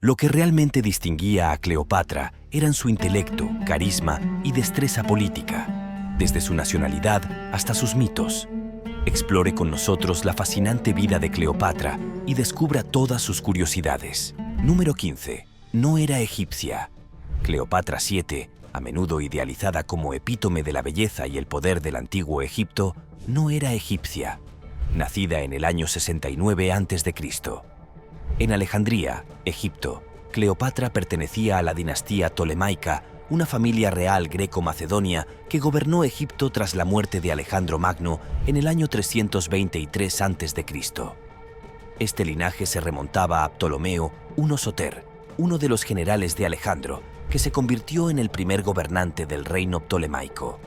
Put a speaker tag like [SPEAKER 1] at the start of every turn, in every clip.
[SPEAKER 1] Lo que realmente distinguía a Cleopatra eran su intelecto, carisma y destreza política, desde su nacionalidad hasta sus mitos. Explore con nosotros la fascinante vida de Cleopatra y descubra todas sus curiosidades. Número 15. No era egipcia. Cleopatra VII, a menudo idealizada como epítome de la belleza y el poder del antiguo Egipto, no era egipcia. Nacida en el año 69 a.C. En Alejandría, Egipto, Cleopatra pertenecía a la dinastía tolemaica, una familia real greco-macedonia que gobernó Egipto tras la muerte de Alejandro Magno en el año 323 a.C. Este linaje se remontaba a Ptolomeo I Soter, uno de los generales de Alejandro, que se convirtió en el primer gobernante del reino ptolemaico.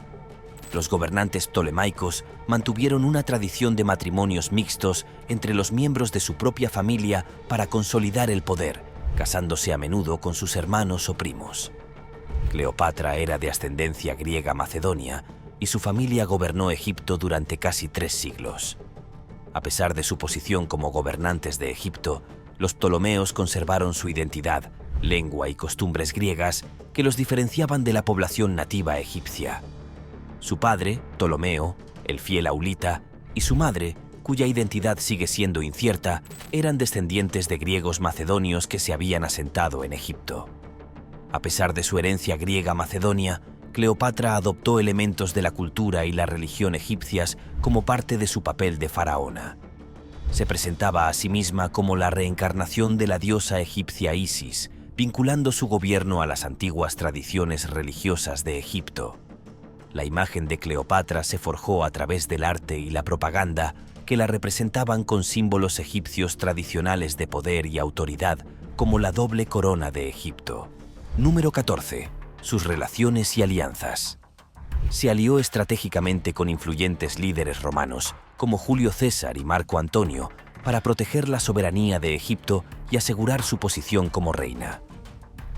[SPEAKER 1] Los gobernantes ptolemaicos mantuvieron una tradición de matrimonios mixtos entre los miembros de su propia familia para consolidar el poder, casándose a menudo con sus hermanos o primos. Cleopatra era de ascendencia griega macedonia y su familia gobernó Egipto durante casi 3 siglos. A pesar de su posición como gobernantes de Egipto, los ptolomeos conservaron su identidad, lengua y costumbres griegas que los diferenciaban de la población nativa egipcia. Su padre, Ptolomeo, el fiel Aulita, y su madre, cuya identidad sigue siendo incierta, eran descendientes de griegos macedonios que se habían asentado en Egipto. A pesar de su herencia griega macedonia, Cleopatra adoptó elementos de la cultura y la religión egipcias como parte de su papel de faraona. Se presentaba a sí misma como la reencarnación de la diosa egipcia Isis, vinculando su gobierno a las antiguas tradiciones religiosas de Egipto. La imagen de Cleopatra se forjó a través del arte y la propaganda que la representaban con símbolos egipcios tradicionales de poder y autoridad, como la doble corona de Egipto. Número 14. Sus relaciones y alianzas. Se alió estratégicamente con influyentes líderes romanos, como Julio César y Marco Antonio, para proteger la soberanía de Egipto y asegurar su posición como reina.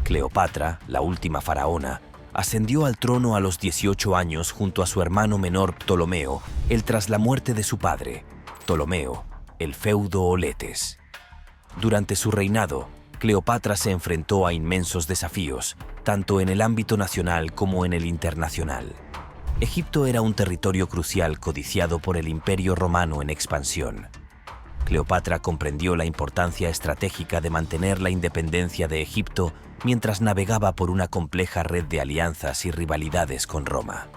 [SPEAKER 1] Cleopatra, la última faraona, ascendió al trono a los 18 años junto a su hermano menor Ptolomeo, tras la muerte de su padre, Ptolomeo, el feudo Oletes. Durante su reinado, Cleopatra se enfrentó a inmensos desafíos, tanto en el ámbito nacional como en el internacional. Egipto era un territorio crucial codiciado por el Imperio Romano en expansión. Cleopatra comprendió la importancia estratégica de mantener la independencia de Egipto mientras navegaba por una compleja red de alianzas y rivalidades con Roma.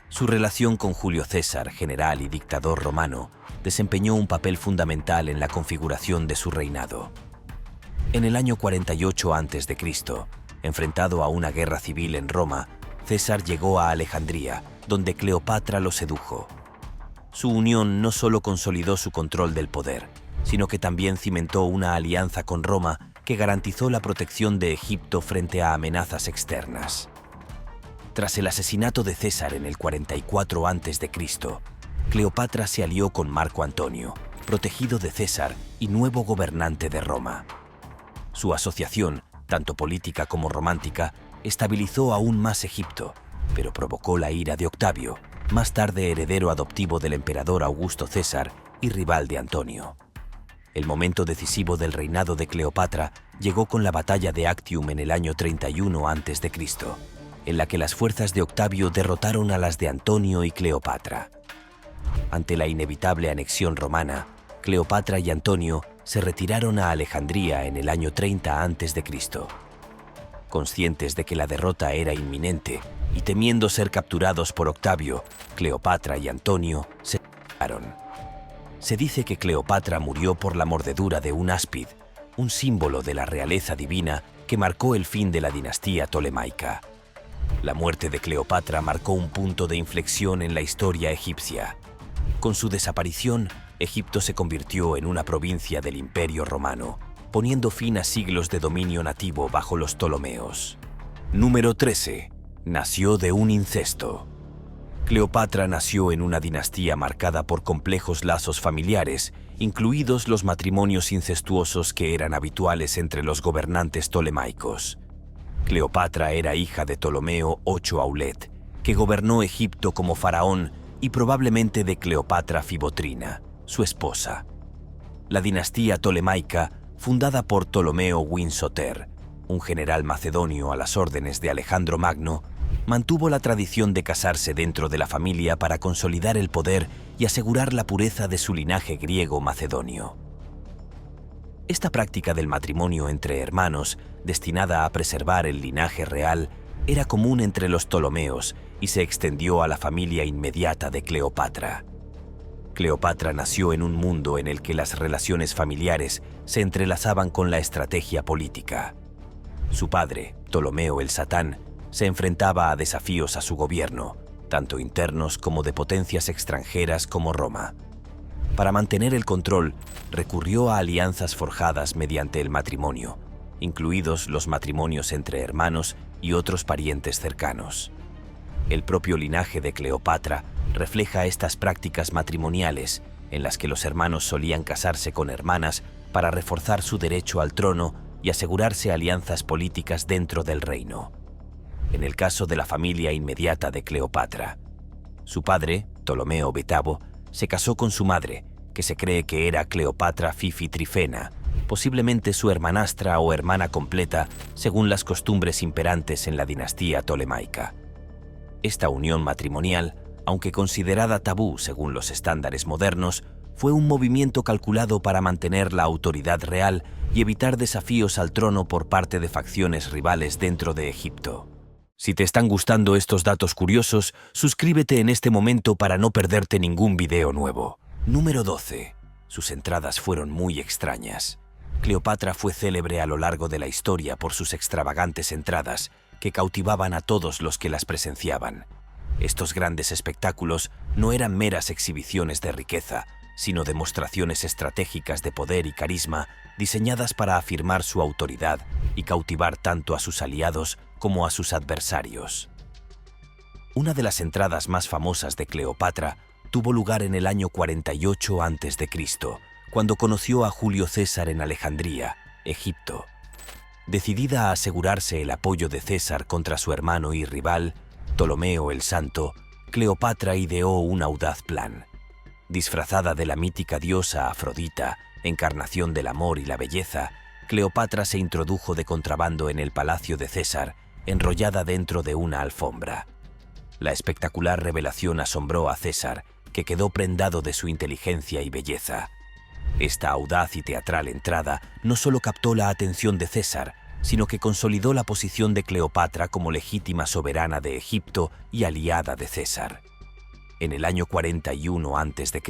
[SPEAKER 1] Su relación con Julio César, general y dictador romano, desempeñó un papel fundamental en la configuración de su reinado. En el año 48 a.C., enfrentado a una guerra civil en Roma, César llegó a Alejandría, donde Cleopatra lo sedujo. Su unión no solo consolidó su control del poder, sino que también cimentó una alianza con Roma que garantizó la protección de Egipto frente a amenazas externas. Tras el asesinato de César en el 44 a.C., Cleopatra se alió con Marco Antonio, protegido de César y nuevo gobernante de Roma. Su asociación, tanto política como romántica, estabilizó aún más Egipto, pero provocó la ira de Octavio, más tarde heredero adoptivo del emperador Augusto César y rival de Antonio. El momento decisivo del reinado de Cleopatra llegó con la batalla de Actium en el año 31 a.C., en la que las fuerzas de Octavio derrotaron a las de Antonio y Cleopatra. Ante la inevitable anexión romana, Cleopatra y Antonio se retiraron a Alejandría en el año 30 a.C. Conscientes de que la derrota era inminente y temiendo ser capturados por Octavio, Cleopatra y Antonio se separaron. Se dice que Cleopatra murió por la mordedura de un áspid, un símbolo de la realeza divina que marcó el fin de la dinastía tolemaica. La muerte de Cleopatra marcó un punto de inflexión en la historia egipcia. Con su desaparición, Egipto se convirtió en una provincia del Imperio Romano, poniendo fin a siglos de dominio nativo bajo los Ptolomeos. Número 13. Nació de un incesto. Cleopatra nació en una dinastía marcada por complejos lazos familiares, incluidos los matrimonios incestuosos que eran habituales entre los gobernantes tolemaicos. Cleopatra era hija de Ptolomeo VIII Aulet, que gobernó Egipto como faraón, y probablemente de Cleopatra Fibotrina, su esposa. La dinastía tolemaica fundada por Ptolomeo Win-Soter, un general macedonio a las órdenes de Alejandro Magno, mantuvo la tradición de casarse dentro de la familia para consolidar el poder y asegurar la pureza de su linaje griego-macedonio. Esta práctica del matrimonio entre hermanos, destinada a preservar el linaje real, era común entre los Ptolomeos y se extendió a la familia inmediata de Cleopatra. Cleopatra nació en un mundo en el que las relaciones familiares se entrelazaban con la estrategia política. Su padre, Ptolomeo el Satán, se enfrentaba a desafíos a su gobierno, tanto internos como de potencias extranjeras como Roma. Para mantener el control, recurrió a alianzas forjadas mediante el matrimonio, incluidos los matrimonios entre hermanos y otros parientes cercanos. El propio linaje de Cleopatra refleja estas prácticas matrimoniales en las que los hermanos solían casarse con hermanas para reforzar su derecho al trono y asegurarse alianzas políticas dentro del reino. En el caso de la familia inmediata de Cleopatra, su padre, Ptolomeo VIII, se casó con su madre, que se cree que era Cleopatra Fifi-Trifena, posiblemente su hermanastra o hermana completa, según las costumbres imperantes en la dinastía tolemaica. Esta unión matrimonial, aunque considerada tabú según los estándares modernos, fue un movimiento calculado para mantener la autoridad real y evitar desafíos al trono por parte de facciones rivales dentro de Egipto. Si te están gustando estos datos curiosos, suscríbete en este momento para no perderte ningún video nuevo. Número 12. Sus entradas fueron muy extrañas. Cleopatra fue célebre a lo largo de la historia por sus extravagantes entradas, que cautivaban a todos los que las presenciaban. Estos grandes espectáculos no eran meras exhibiciones de riqueza, sino demostraciones estratégicas de poder y carisma diseñadas para afirmar su autoridad y cautivar tanto a sus aliados como a sus adversarios. Una de las entradas más famosas de Cleopatra tuvo lugar en el año 48 a.C., cuando conoció a Julio César en Alejandría, Egipto. Decidida a asegurarse el apoyo de César contra su hermano y rival, Ptolomeo el Santo, Cleopatra ideó un audaz plan. Disfrazada de la mítica diosa Afrodita, encarnación del amor y la belleza, Cleopatra se introdujo de contrabando en el palacio de César, enrollada dentro de una alfombra. La espectacular revelación asombró a César, que quedó prendado de su inteligencia y belleza. Esta audaz y teatral entrada no solo captó la atención de César, sino que consolidó la posición de Cleopatra como legítima soberana de Egipto y aliada de César. En el año 41 a.C.,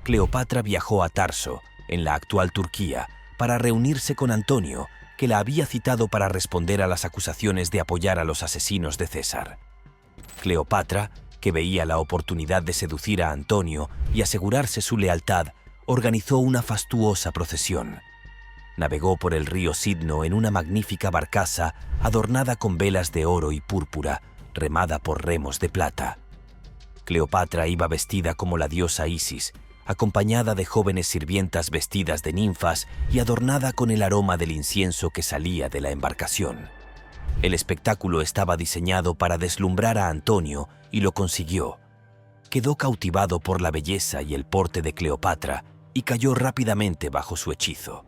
[SPEAKER 1] Cleopatra viajó a Tarso, en la actual Turquía, para reunirse con Antonio, que la había citado para responder a las acusaciones de apoyar a los asesinos de César. Cleopatra, que veía la oportunidad de seducir a Antonio y asegurarse su lealtad, organizó una fastuosa procesión. Navegó por el río Sidno en una magnífica barcaza adornada con velas de oro y púrpura, remada por remos de plata. Cleopatra iba vestida como la diosa Isis, acompañada de jóvenes sirvientas vestidas de ninfas y adornada con el aroma del incienso que salía de la embarcación. El espectáculo estaba diseñado para deslumbrar a Antonio y lo consiguió. Quedó cautivado por la belleza y el porte de Cleopatra y cayó rápidamente bajo su hechizo.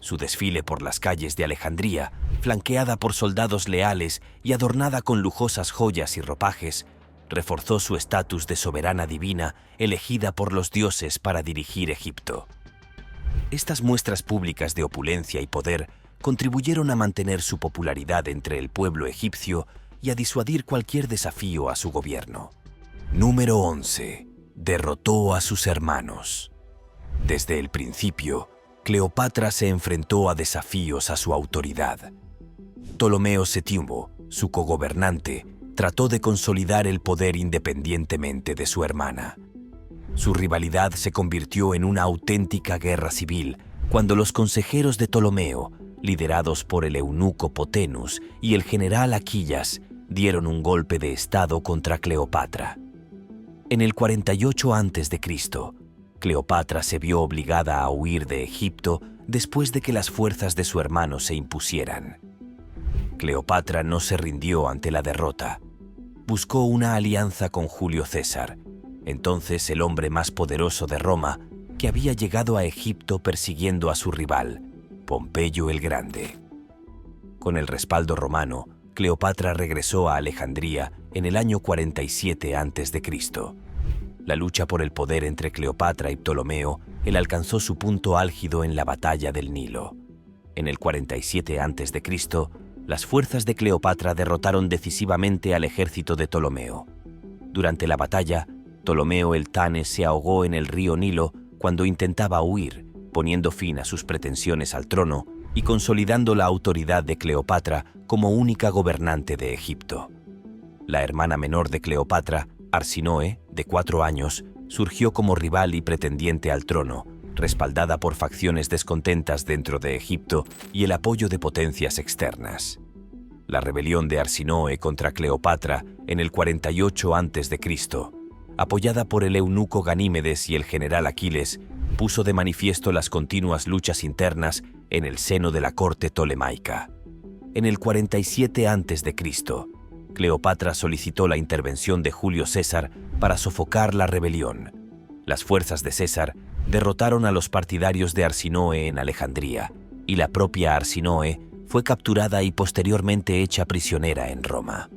[SPEAKER 1] Su desfile por las calles de Alejandría, flanqueada por soldados leales y adornada con lujosas joyas y ropajes, reforzó su estatus de soberana divina elegida por los dioses para dirigir Egipto. Estas muestras públicas de opulencia y poder contribuyeron a mantener su popularidad entre el pueblo egipcio y a disuadir cualquier desafío a su gobierno. Número 11. Derrotó a sus hermanos. Desde el principio, Cleopatra se enfrentó a desafíos a su autoridad. Ptolomeo VII, su cogobernante, trató de consolidar el poder independientemente de su hermana. Su rivalidad se convirtió en una auténtica guerra civil cuando los consejeros de Ptolomeo, liderados por el eunuco Potenus y el general Aquillas, dieron un golpe de estado contra Cleopatra. En el 48 a.C., Cleopatra se vio obligada a huir de Egipto después de que las fuerzas de su hermano se impusieran. Cleopatra no se rindió ante la derrota. Buscó una alianza con Julio César, entonces el hombre más poderoso de Roma, que había llegado a Egipto persiguiendo a su rival, Pompeyo el Grande. Con el respaldo romano, Cleopatra regresó a Alejandría en el año 47 a.C. La lucha por el poder entre Cleopatra y Ptolomeo alcanzó su punto álgido en la batalla del Nilo. En el 47 a.C., las fuerzas de Cleopatra derrotaron decisivamente al ejército de Ptolomeo. Durante la batalla, Ptolomeo el Tane se ahogó en el río Nilo cuando intentaba huir, poniendo fin a sus pretensiones al trono y consolidando la autoridad de Cleopatra como única gobernante de Egipto. La hermana menor de Cleopatra, Arsinoe, de 4 años, surgió como rival y pretendiente al trono, respaldada por facciones descontentas dentro de Egipto y el apoyo de potencias externas. La rebelión de Arsinoe contra Cleopatra en el 48 a.C., apoyada por el eunuco Ganímedes y el general Aquiles, puso de manifiesto las continuas luchas internas en el seno de la corte tolemaica. En el 47 a.C., Cleopatra solicitó la intervención de Julio César para sofocar la rebelión. Las fuerzas de César derrotaron a los partidarios de Arsinoe en Alejandría, y la propia Arsinoe fue capturada y posteriormente hecha prisionera en Roma.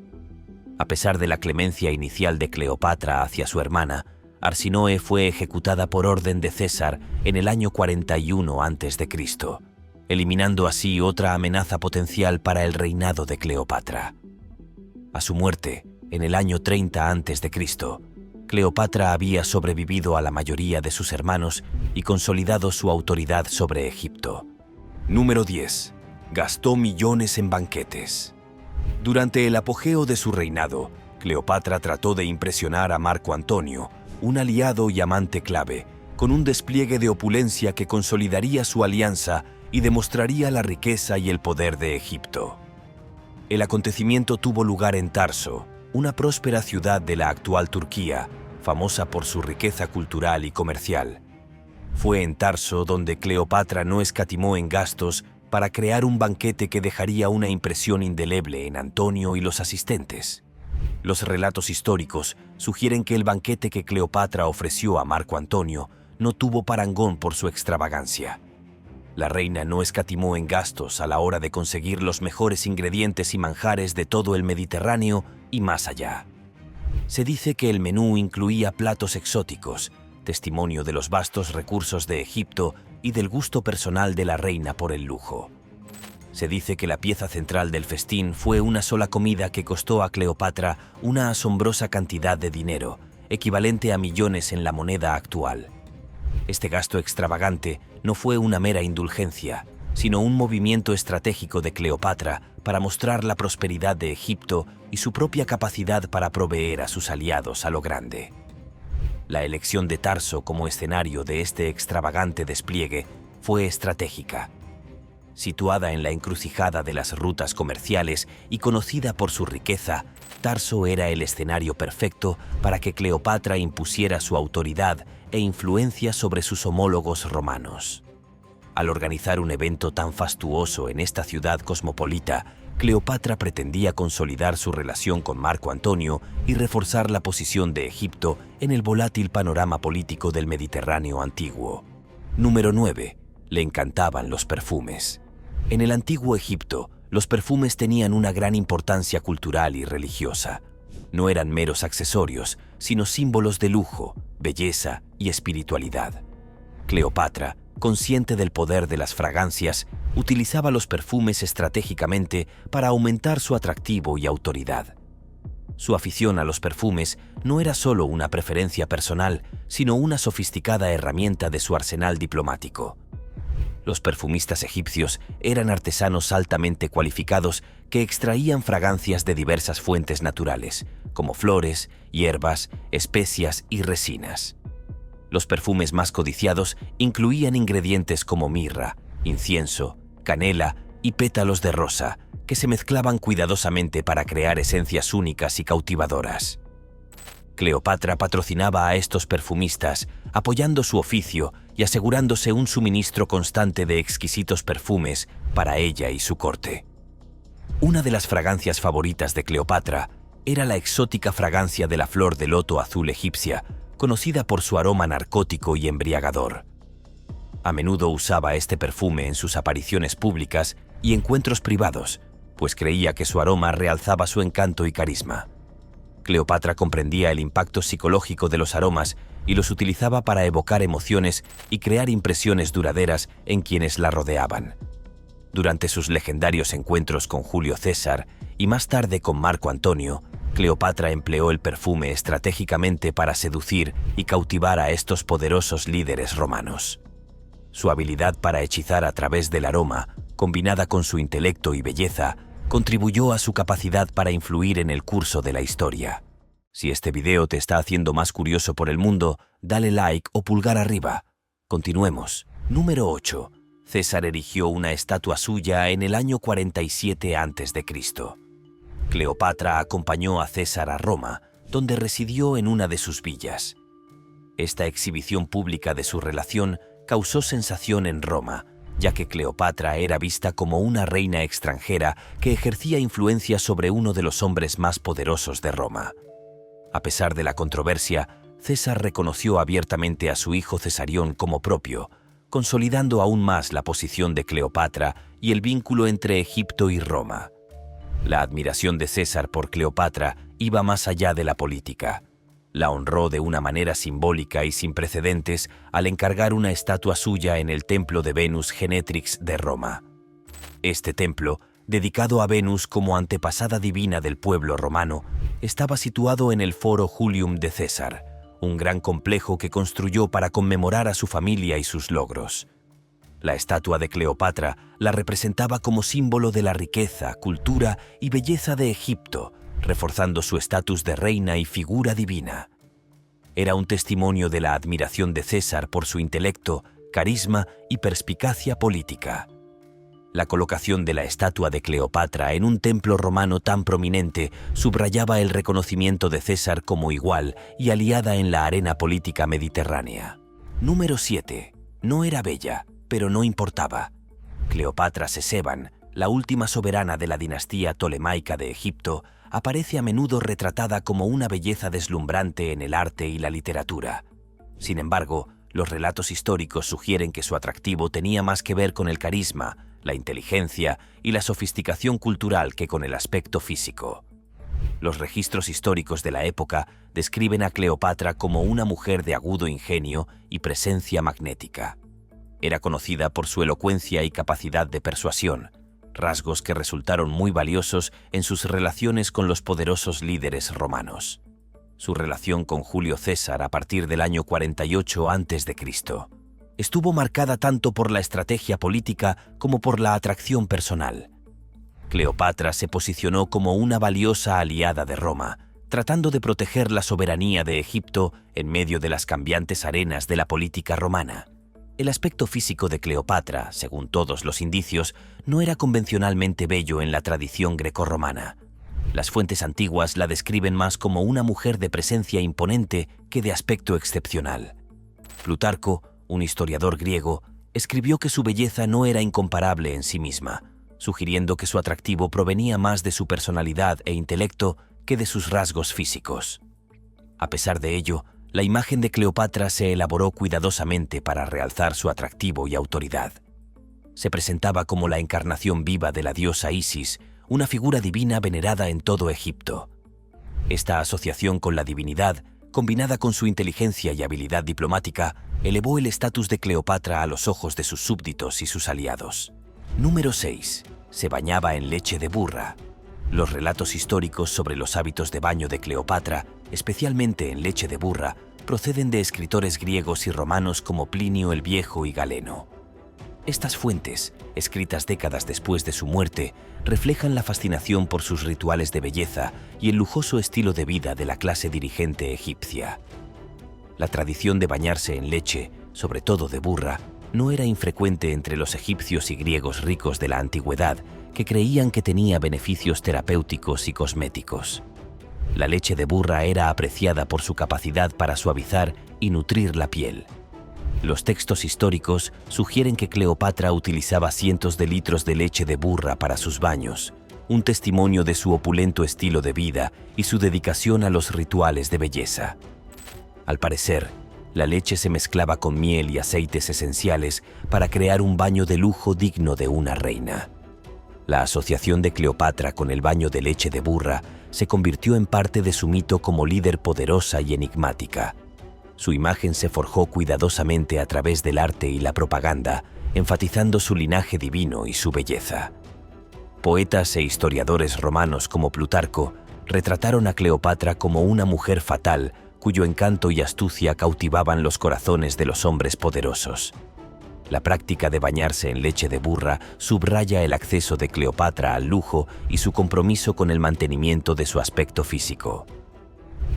[SPEAKER 1] A pesar de la clemencia inicial de Cleopatra hacia su hermana, Arsinoe fue ejecutada por orden de César en el año 41 a.C., eliminando así otra amenaza potencial para el reinado de Cleopatra. A su muerte, en el año 30 a.C., Cleopatra había sobrevivido a la mayoría de sus hermanos y consolidado su autoridad sobre Egipto. Número 10. Gastó millones en banquetes. Durante el apogeo de su reinado, Cleopatra trató de impresionar a Marco Antonio, un aliado y amante clave, con un despliegue de opulencia que consolidaría su alianza y demostraría la riqueza y el poder de Egipto. El acontecimiento tuvo lugar en Tarso, una próspera ciudad de la actual Turquía, famosa por su riqueza cultural y comercial. Fue en Tarso donde Cleopatra no escatimó en gastos para crear un banquete que dejaría una impresión indeleble en Antonio y los asistentes. Los relatos históricos sugieren que el banquete que Cleopatra ofreció a Marco Antonio no tuvo parangón por su extravagancia. La reina no escatimó en gastos a la hora de conseguir los mejores ingredientes y manjares de todo el Mediterráneo y más allá. Se dice que el menú incluía platos exóticos, testimonio de los vastos recursos de Egipto y del gusto personal de la reina por el lujo. Se dice que la pieza central del festín fue una sola comida que costó a Cleopatra una asombrosa cantidad de dinero, equivalente a millones en la moneda actual. Este gasto extravagante no fue una mera indulgencia, sino un movimiento estratégico de Cleopatra para mostrar la prosperidad de Egipto y su propia capacidad para proveer a sus aliados a lo grande. La elección de Tarso como escenario de este extravagante despliegue fue estratégica. Situada en la encrucijada de las rutas comerciales y conocida por su riqueza, Tarso era el escenario perfecto para que Cleopatra impusiera su autoridad e influencia sobre sus homólogos romanos. Al organizar un evento tan fastuoso en esta ciudad cosmopolita, Cleopatra pretendía consolidar su relación con Marco Antonio y reforzar la posición de Egipto en el volátil panorama político del Mediterráneo antiguo. Número 9. Le encantaban los perfumes. En el antiguo Egipto, los perfumes tenían una gran importancia cultural y religiosa. No eran meros accesorios, sino símbolos de lujo, belleza y espiritualidad. Cleopatra, consciente del poder de las fragancias, utilizaba los perfumes estratégicamente para aumentar su atractivo y autoridad. Su afición a los perfumes no era solo una preferencia personal, sino una sofisticada herramienta de su arsenal diplomático. Los perfumistas egipcios eran artesanos altamente cualificados que extraían fragancias de diversas fuentes naturales, como flores, hierbas, especias y resinas. Los perfumes más codiciados incluían ingredientes como mirra, incienso, canela y pétalos de rosa, que se mezclaban cuidadosamente para crear esencias únicas y cautivadoras. Cleopatra patrocinaba a estos perfumistas, apoyando su oficio y asegurándose un suministro constante de exquisitos perfumes para ella y su corte. Una de las fragancias favoritas de Cleopatra era la exótica fragancia de la flor de loto azul egipcia, conocida por su aroma narcótico y embriagador. A menudo usaba este perfume en sus apariciones públicas y encuentros privados, pues creía que su aroma realzaba su encanto y carisma. Cleopatra comprendía el impacto psicológico de los aromas y los utilizaba para evocar emociones y crear impresiones duraderas en quienes la rodeaban. Durante sus legendarios encuentros con Julio César y más tarde con Marco Antonio, Cleopatra empleó el perfume estratégicamente para seducir y cautivar a estos poderosos líderes romanos. Su habilidad para hechizar a través del aroma, combinada con su intelecto y belleza, contribuyó a su capacidad para influir en el curso de la historia. Si este video te está haciendo más curioso por el mundo, dale like o pulgar arriba. Continuemos. Número 8. César erigió una estatua suya en el año 47 a.C. Cleopatra acompañó a César a Roma, donde residió en una de sus villas. Esta exhibición pública de su relación causó sensación en Roma, ya que Cleopatra era vista como una reina extranjera que ejercía influencia sobre uno de los hombres más poderosos de Roma. A pesar de la controversia, César reconoció abiertamente a su hijo Cesarión como propio, consolidando aún más la posición de Cleopatra y el vínculo entre Egipto y Roma. La admiración de César por Cleopatra iba más allá de la política. La honró de una manera simbólica y sin precedentes al encargar una estatua suya en el templo de Venus Genetrix de Roma. Este templo, dedicado a Venus como antepasada divina del pueblo romano, estaba situado en el Foro Julium de César, un gran complejo que construyó para conmemorar a su familia y sus logros. La estatua de Cleopatra la representaba como símbolo de la riqueza, cultura y belleza de Egipto, reforzando su estatus de reina y figura divina. Era un testimonio de la admiración de César por su intelecto, carisma y perspicacia política. La colocación de la estatua de Cleopatra en un templo romano tan prominente subrayaba el reconocimiento de César como igual y aliada en la arena política mediterránea. Número 7. No era bella, pero no importaba. Cleopatra Seseban, la última soberana de la dinastía tolemaica de Egipto, aparece a menudo retratada como una belleza deslumbrante en el arte y la literatura. Sin embargo, los relatos históricos sugieren que su atractivo tenía más que ver con el carisma, la inteligencia y la sofisticación cultural que con el aspecto físico. Los registros históricos de la época describen a Cleopatra como una mujer de agudo ingenio y presencia magnética. Era conocida por su elocuencia y capacidad de persuasión, rasgos que resultaron muy valiosos en sus relaciones con los poderosos líderes romanos. Su relación con Julio César a partir del año 48 a.C. estuvo marcada tanto por la estrategia política como por la atracción personal. Cleopatra se posicionó como una valiosa aliada de Roma, tratando de proteger la soberanía de Egipto en medio de las cambiantes arenas de la política romana. El aspecto físico de Cleopatra, según todos los indicios, no era convencionalmente bello en la tradición grecorromana. Las fuentes antiguas la describen más como una mujer de presencia imponente que de aspecto excepcional. Plutarco, un historiador griego, escribió que su belleza no era incomparable en sí misma, sugiriendo que su atractivo provenía más de su personalidad e intelecto que de sus rasgos físicos. A pesar de ello, la imagen de Cleopatra se elaboró cuidadosamente para realzar su atractivo y autoridad. Se presentaba como la encarnación viva de la diosa Isis, una figura divina venerada en todo Egipto. Esta asociación con la divinidad, combinada con su inteligencia y habilidad diplomática, elevó el estatus de Cleopatra a los ojos de sus súbditos y sus aliados. Número 6. Se bañaba en leche de burra. Los relatos históricos sobre los hábitos de baño de Cleopatra, especialmente en leche de burra, proceden de escritores griegos y romanos como Plinio el Viejo y Galeno. Estas fuentes, escritas décadas después de su muerte, reflejan la fascinación por sus rituales de belleza y el lujoso estilo de vida de la clase dirigente egipcia. La tradición de bañarse en leche, sobre todo de burra, no era infrecuente entre los egipcios y griegos ricos de la antigüedad, que creían que tenía beneficios terapéuticos y cosméticos. La leche de burra era apreciada por su capacidad para suavizar y nutrir la piel. Los textos históricos sugieren que Cleopatra utilizaba cientos de litros de leche de burra para sus baños, un testimonio de su opulento estilo de vida y su dedicación a los rituales de belleza. Al parecer, La leche se mezclaba con miel y aceites esenciales para crear un baño de lujo digno de una reina. La asociación de Cleopatra con el baño de leche de burra se convirtió en parte de su mito como líder poderosa y enigmática. Su imagen se forjó cuidadosamente a través del arte y la propaganda, enfatizando su linaje divino y su belleza. Poetas e historiadores romanos como Plutarco retrataron a Cleopatra como una mujer fatal cuyo encanto y astucia cautivaban los corazones de los hombres poderosos. La práctica de bañarse en leche de burra subraya el acceso de Cleopatra al lujo y su compromiso con el mantenimiento de su aspecto físico.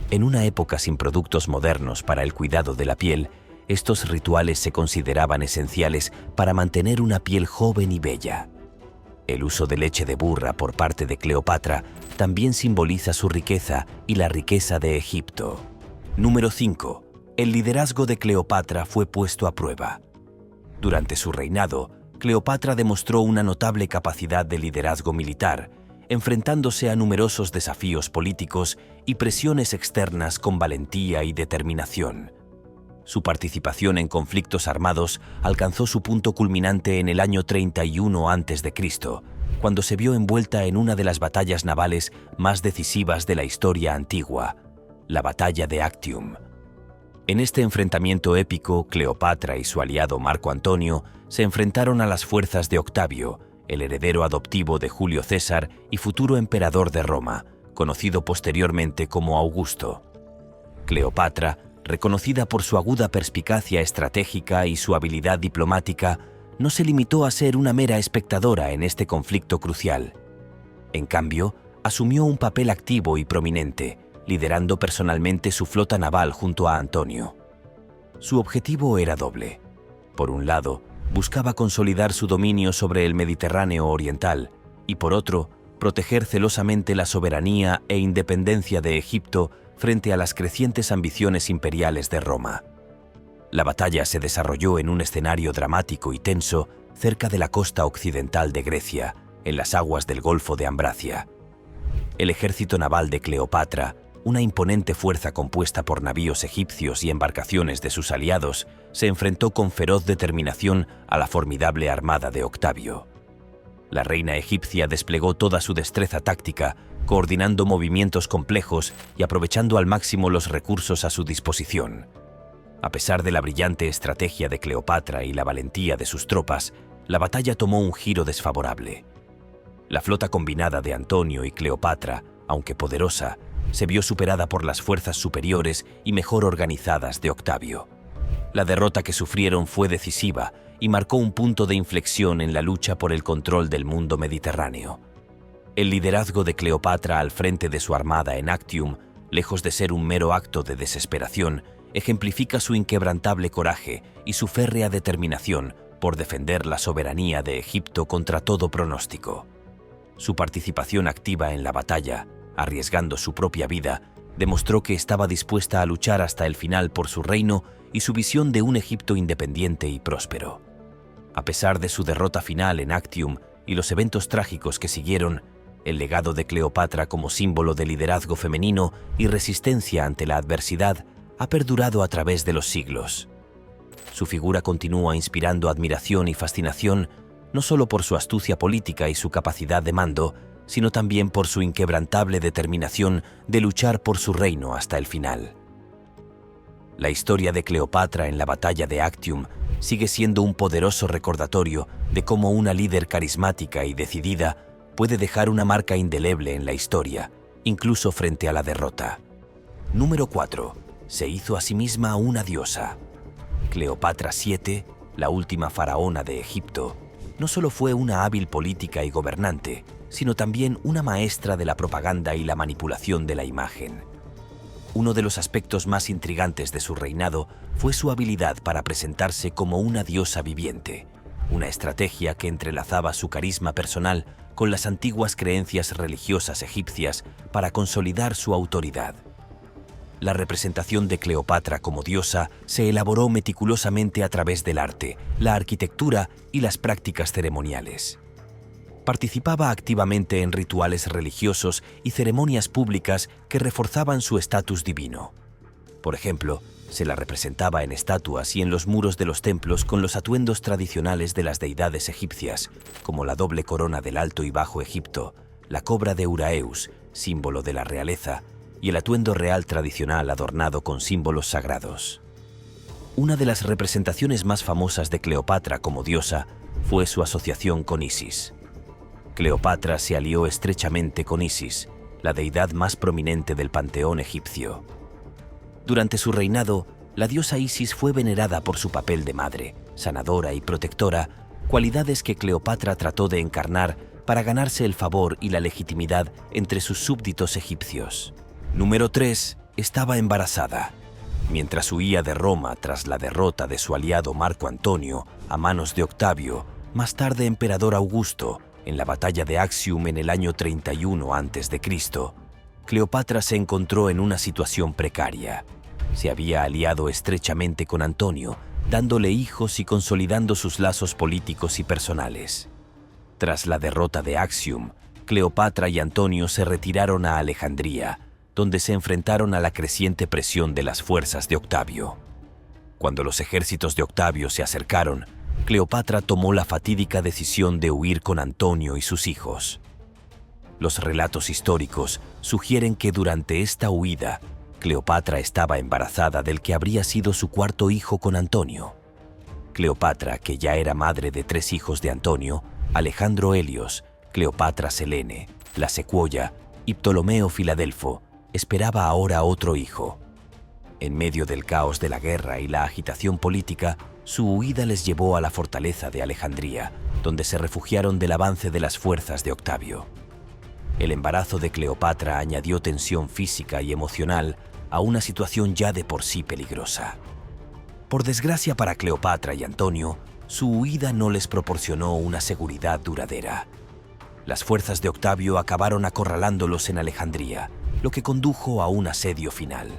[SPEAKER 1] En una época sin productos modernos para el cuidado de la piel, estos rituales se consideraban esenciales para mantener una piel joven y bella. El uso de leche de burra por parte de Cleopatra también simboliza su riqueza y la riqueza de Egipto. Número 5. El liderazgo de Cleopatra fue puesto a prueba. Durante su reinado, Cleopatra demostró una notable capacidad de liderazgo militar, enfrentándose a numerosos desafíos políticos y presiones externas con valentía y determinación. Su participación en conflictos armados alcanzó su punto culminante en el año 31 a.C., cuando se vio envuelta en una de las batallas navales más decisivas de la historia antigua, la Batalla de Actium. En este enfrentamiento épico, Cleopatra y su aliado Marco Antonio se enfrentaron a las fuerzas de Octavio, el heredero adoptivo de Julio César y futuro emperador de Roma, conocido posteriormente como Augusto. Cleopatra, reconocida por su aguda perspicacia estratégica y su habilidad diplomática, no se limitó a ser una mera espectadora en este conflicto crucial. En cambio, asumió un papel activo y prominente, liderando personalmente su flota naval junto a Antonio. Su objetivo era doble. Por un lado, buscaba consolidar su dominio sobre el Mediterráneo oriental y, por otro, proteger celosamente la soberanía e independencia de Egipto frente a las crecientes ambiciones imperiales de Roma. La batalla se desarrolló en un escenario dramático y tenso cerca de la costa occidental de Grecia, en las aguas del Golfo de Ambracia. El ejército naval de Cleopatra, una imponente fuerza compuesta por navíos egipcios y embarcaciones de sus aliados, se enfrentó con feroz determinación a la formidable armada de Octavio. La reina egipcia desplegó toda su destreza táctica, coordinando movimientos complejos y aprovechando al máximo los recursos a su disposición. A pesar de la brillante estrategia de Cleopatra y la valentía de sus tropas, la batalla tomó un giro desfavorable. La flota combinada de Antonio y Cleopatra, aunque poderosa, se vio superada por las fuerzas superiores y mejor organizadas de Octavio. La derrota que sufrieron fue decisiva y marcó un punto de inflexión en la lucha por el control del mundo mediterráneo. El liderazgo de Cleopatra al frente de su armada en Actium, lejos de ser un mero acto de desesperación, ejemplifica su inquebrantable coraje y su férrea determinación por defender la soberanía de Egipto contra todo pronóstico. Su participación activa en la batalla, arriesgando su propia vida, demostró que estaba dispuesta a luchar hasta el final por su reino y su visión de un Egipto independiente y próspero. A pesar de su derrota final en Actium y los eventos trágicos que siguieron, el legado de Cleopatra como símbolo de liderazgo femenino y resistencia ante la adversidad ha perdurado a través de los siglos. Su figura continúa inspirando admiración y fascinación, no solo por su astucia política y su capacidad de mando, sino también por su inquebrantable determinación de luchar por su reino hasta el final. La historia de Cleopatra en la batalla de Actium sigue siendo un poderoso recordatorio de cómo una líder carismática y decidida puede dejar una marca indeleble en la historia, incluso frente a la derrota. Número 4. Se hizo a sí misma una diosa. Cleopatra VII, la última faraona de Egipto, no solo fue una hábil política y gobernante, sino también una maestra de la propaganda y la manipulación de la imagen. Uno de los aspectos más intrigantes de su reinado fue su habilidad para presentarse como una diosa viviente, una estrategia que entrelazaba su carisma personal con las antiguas creencias religiosas egipcias para consolidar su autoridad. La representación de Cleopatra como diosa se elaboró meticulosamente a través del arte, la arquitectura y las prácticas ceremoniales. Participaba activamente en rituales religiosos y ceremonias públicas que reforzaban su estatus divino. Por ejemplo, Se la representaba en estatuas y en los muros de los templos con los atuendos tradicionales de las deidades egipcias, como la doble corona del Alto y Bajo Egipto, la cobra de Uraeus, símbolo de la realeza, y el atuendo real tradicional adornado con símbolos sagrados. Una de las representaciones más famosas de Cleopatra como diosa fue su asociación con Isis. Cleopatra se alió estrechamente con Isis, la deidad más prominente del panteón egipcio. Durante su reinado, la diosa Isis fue venerada por su papel de madre, sanadora y protectora, cualidades que Cleopatra trató de encarnar para ganarse el favor y la legitimidad entre sus súbditos egipcios. Número 3. Estaba embarazada. Mientras huía de Roma tras la derrota de su aliado Marco Antonio a manos de Octavio, más tarde emperador Augusto, en la batalla de Actium en el año 31 a.C., Cleopatra se encontró en una situación precaria. Se había aliado estrechamente con Antonio, dándole hijos y consolidando sus lazos políticos y personales. Tras la derrota de Actium, Cleopatra y Antonio se retiraron a Alejandría, donde se enfrentaron a la creciente presión de las fuerzas de Octavio. Cuando los ejércitos de Octavio se acercaron, Cleopatra tomó la fatídica decisión de huir con Antonio y sus hijos. Los relatos históricos sugieren que durante esta huida, Cleopatra estaba embarazada del que habría sido su cuarto hijo con Antonio. Cleopatra, que ya era madre de 3 hijos de Antonio, Alejandro Helios, Cleopatra Selene, la Secuoya y Ptolomeo Filadelfo, esperaba ahora otro hijo. En medio del caos de la guerra y la agitación política, su huida les llevó a la fortaleza de Alejandría, donde se refugiaron del avance de las fuerzas de Octavio. El embarazo de Cleopatra añadió tensión física y emocional a una situación ya de por sí peligrosa. Por desgracia para Cleopatra y Antonio, su huida no les proporcionó una seguridad duradera. Las fuerzas de Octavio acabaron acorralándolos en Alejandría, lo que condujo a un asedio final.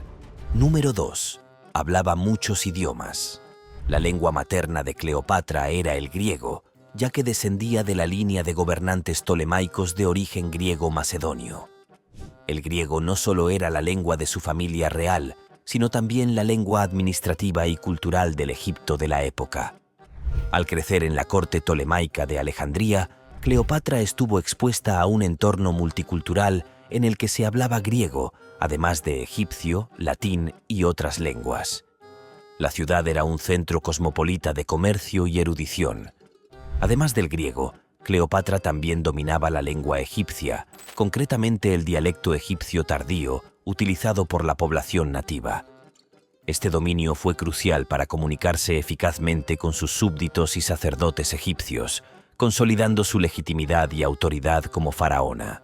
[SPEAKER 1] Número 2. Hablaba muchos idiomas. La lengua materna de Cleopatra era el griego, ya que descendía de la línea de gobernantes ptolemaicos de origen griego macedonio. El griego no solo era la lengua de su familia real, sino también la lengua administrativa y cultural del Egipto de la época. Al crecer en la corte ptolemaica de Alejandría, Cleopatra estuvo expuesta a un entorno multicultural en el que se hablaba griego, además de egipcio, latín y otras lenguas. La ciudad era un centro cosmopolita de comercio y erudición. Además del griego, Cleopatra también dominaba la lengua egipcia, concretamente el dialecto egipcio tardío, utilizado por la población nativa. Este dominio fue crucial para comunicarse eficazmente con sus súbditos y sacerdotes egipcios, consolidando su legitimidad y autoridad como faraona.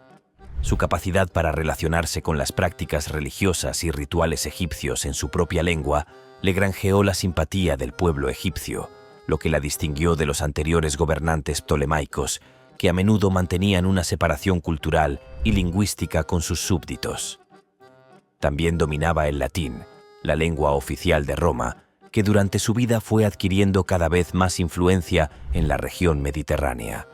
[SPEAKER 1] Su capacidad para relacionarse con las prácticas religiosas y rituales egipcios en su propia lengua le granjeó la simpatía del pueblo egipcio, lo que la distinguió de los anteriores gobernantes ptolemaicos, que a menudo mantenían una separación cultural y lingüística con sus súbditos. También dominaba el latín, la lengua oficial de Roma, que durante su vida fue adquiriendo cada vez más influencia en la región mediterránea.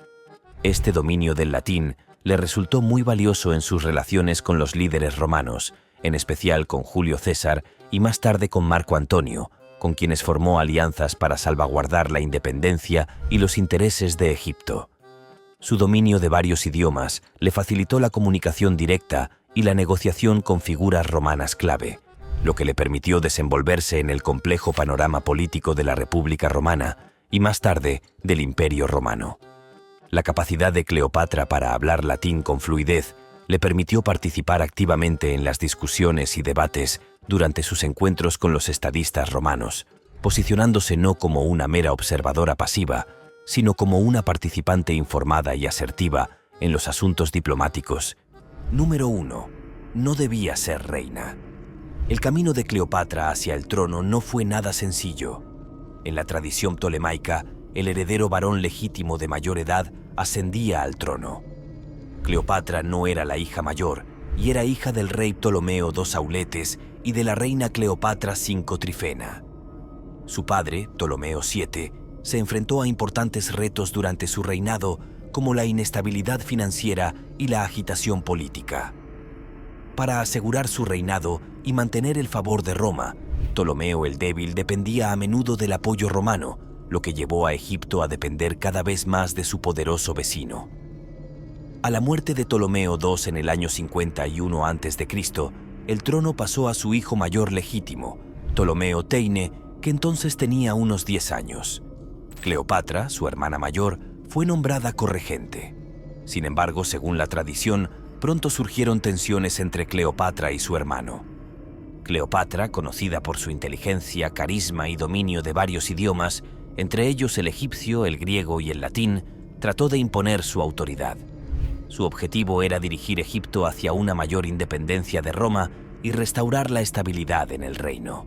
[SPEAKER 1] Este dominio del latín le resultó muy valioso en sus relaciones con los líderes romanos, en especial con Julio César y más tarde con Marco Antonio, con quienes formó alianzas para salvaguardar la independencia y los intereses de Egipto. Su dominio de varios idiomas le facilitó la comunicación directa y la negociación con figuras romanas clave, lo que le permitió desenvolverse en el complejo panorama político de la República Romana y más tarde del Imperio Romano. La capacidad de Cleopatra para hablar latín con fluidez le permitió participar activamente en las discusiones y debates durante sus encuentros con los estadistas romanos, posicionándose no como una mera observadora pasiva, sino como una participante informada y asertiva en los asuntos diplomáticos. Número 1. No debía ser reina. El camino de Cleopatra hacia el trono no fue nada sencillo. En la tradición ptolemaica, el heredero varón legítimo de mayor edad ascendía al trono. Cleopatra no era la hija mayor y era hija del rey Ptolomeo II Auletes y de la reina Cleopatra V Trifena. Su padre, Ptolomeo VII, se enfrentó a importantes retos durante su reinado, como la inestabilidad financiera y la agitación política. Para asegurar su reinado y mantener el favor de Roma, Ptolomeo el Débil dependía a menudo del apoyo romano, lo que llevó a Egipto a depender cada vez más de su poderoso vecino. A la muerte de Ptolomeo II en el año 51 a.C., el trono pasó a su hijo mayor legítimo, Ptolomeo Teine, que entonces tenía unos 10 años. Cleopatra, su hermana mayor, fue nombrada corregente. Sin embargo, según la tradición, pronto surgieron tensiones entre Cleopatra y su hermano. Cleopatra, conocida por su inteligencia, carisma y dominio de varios idiomas, entre ellos el egipcio, el griego y el latín, trató de imponer su autoridad. Su objetivo era dirigir Egipto hacia una mayor independencia de Roma y restaurar la estabilidad en el reino.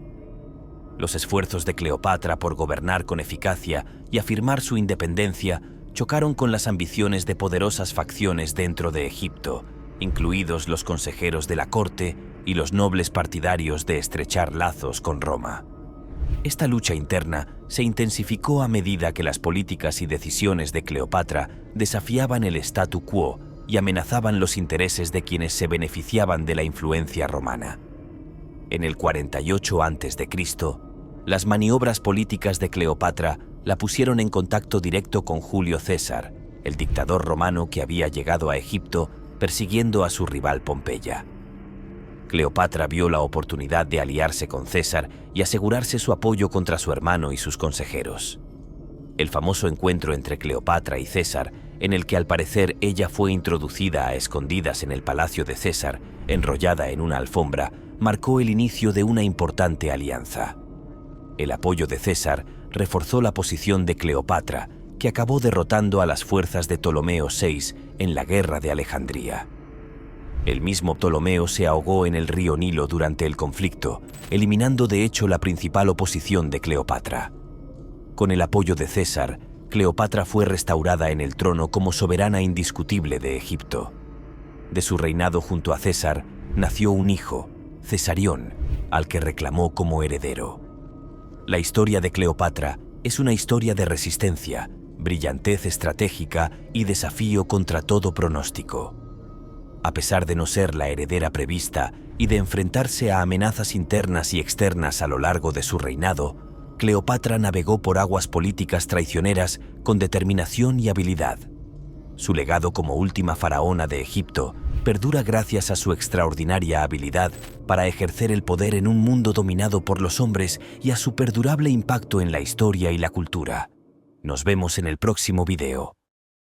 [SPEAKER 1] Los esfuerzos de Cleopatra por gobernar con eficacia y afirmar su independencia chocaron con las ambiciones de poderosas facciones dentro de Egipto, incluidos los consejeros de la corte y los nobles partidarios de estrechar lazos con Roma. Esta lucha interna se intensificó a medida que las políticas y decisiones de Cleopatra desafiaban el statu quo y amenazaban los intereses de quienes se beneficiaban de la influencia romana. En el 48 a.C., las maniobras políticas de Cleopatra la pusieron en contacto directo con Julio César, el dictador romano que había llegado a Egipto persiguiendo a su rival Pompeya. Cleopatra vio la oportunidad de aliarse con César y asegurarse su apoyo contra su hermano y sus consejeros. El famoso encuentro entre Cleopatra y César, en el que al parecer ella fue introducida a escondidas en el palacio de César, enrollada en una alfombra, marcó el inicio de una importante alianza. El apoyo de César reforzó la posición de Cleopatra, que acabó derrotando a las fuerzas de Ptolomeo VI en la Guerra de Alejandría. El mismo Ptolomeo se ahogó en el río Nilo durante el conflicto, eliminando de hecho la principal oposición de Cleopatra. Con el apoyo de César, Cleopatra fue restaurada en el trono como soberana indiscutible de Egipto. De su reinado junto a César, nació un hijo, Cesarión, al que reclamó como heredero. La historia de Cleopatra es una historia de resistencia, brillantez estratégica y desafío contra todo pronóstico. A pesar de no ser la heredera prevista y de enfrentarse a amenazas internas y externas a lo largo de su reinado, Cleopatra navegó por aguas políticas traicioneras con determinación y habilidad. Su legado como última faraona de Egipto perdura gracias a su extraordinaria habilidad para ejercer el poder en un mundo dominado por los hombres y a su perdurable impacto en la historia y la cultura. Nos vemos en el próximo video.